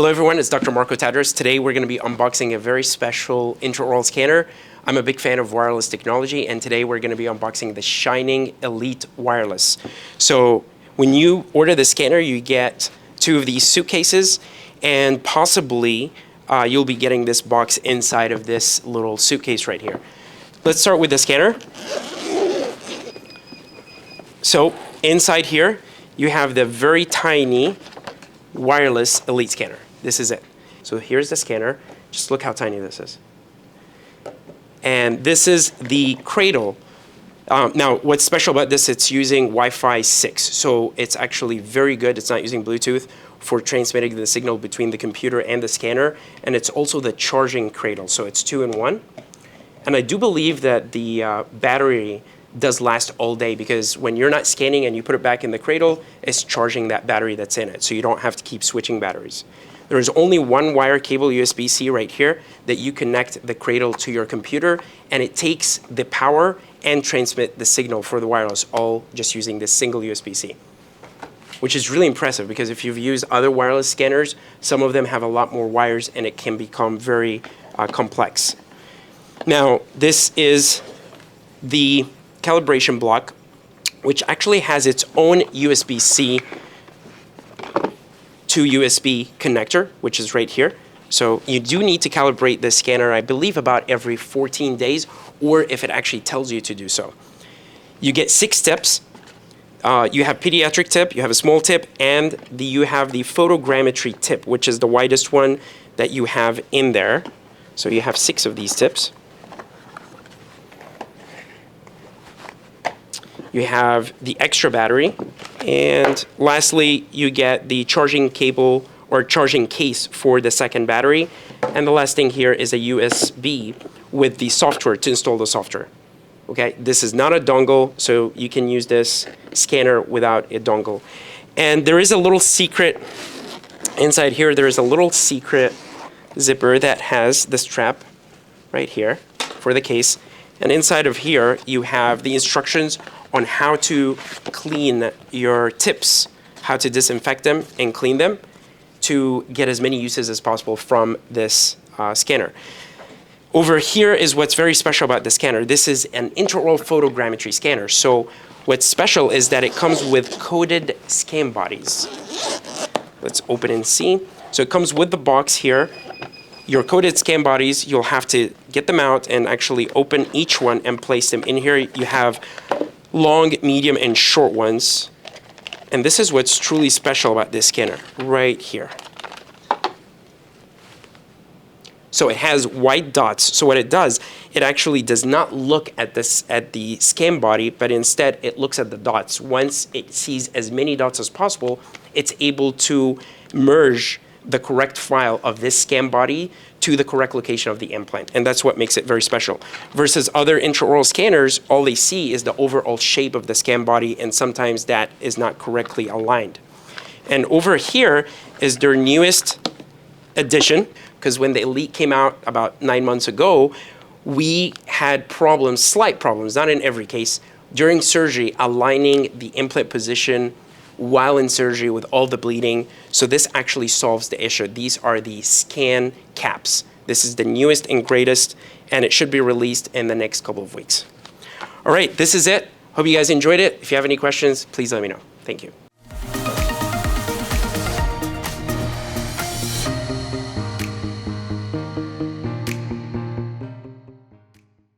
Hello everyone, it's Dr. Marko Tadros. Today we're going to be unboxing a very special intraoral scanner. I'm a big fan of wireless technology, and today we're going to be unboxing the Shining Elite Wireless. So when you order the scanner, you get 2 of these suitcases, and possibly you'll be getting this box inside of this little suitcase right here. Let's start with the scanner. So inside here, you have the very tiny wireless Elite scanner. This is it. So here's the scanner. Just look how tiny this is. And this is the cradle. Now, what's special about this, it's using Wi-Fi 6. So it's actually very good. It's not using Bluetooth for transmitting the signal between the computer and the scanner. And it's also the charging cradle. So it's 2 in 1. And I do believe that the battery does last all day, because when you're not scanning and you put it back in the cradle, it's charging that battery that's in it. So you don't have to keep switching batteries. There is only one wire cable, USB-C right here, that you connect the cradle to your computer, and it takes the power and transmit the signal for the wireless, all just using this single USB-C. Which is really impressive, because if you've used other wireless scanners, some of them have a lot more wires and it can become very complex. Now, this is the calibration block, which actually has its own USB-C to USB connector, which is right here. So you do need to calibrate the scanner, I believe, about every 14 days, or if it actually tells you to do so. You get 6 tips. You have pediatric tip, you have a small tip, and you have the photogrammetry tip, which is the widest one that you have in there. So you have 6 of these tips. You have the extra battery, and lastly, you get the charging cable or charging case for the second battery. And the last thing here is a USB with the software to install the software. Okay, this is not a dongle, so you can use this scanner without a dongle. And there is a little secret inside here. There is a little secret zipper that has the strap right here for the case. And inside of here, you have the instructions on how to clean your tips, how to disinfect them and clean them to get as many uses as possible from this scanner. Over here is what's very special about the scanner. This is an intraoral photogrammetry scanner. So what's special is that it comes with coated scan bodies. Let's open and see. So it comes with the box here. Your coated scan bodies, you'll have to get them out and actually open each one and place them in here. You have long, medium, and short ones. And this is what's truly special about this scanner, right here. So it has white dots. So what it does, it actually does not look at the scan body, but instead it looks at the dots. Once it sees as many dots as possible, it's able to merge the correct file of this scan body to the correct location of the implant. And that's what makes it very special. Versus other intraoral scanners, all they see is the overall shape of the scan body, and sometimes that is not correctly aligned. And over here is their newest addition, because when the Elite came out about 9 months ago, we had problems, slight problems, not in every case, during surgery, aligning the implant position while in surgery with all the bleeding. So this actually solves the issue. These are the scan caps. This is the newest and greatest, and it should be released in the next couple of weeks. All right, this is it. Hope you guys enjoyed it. If you have any questions, please let me know. Thank you.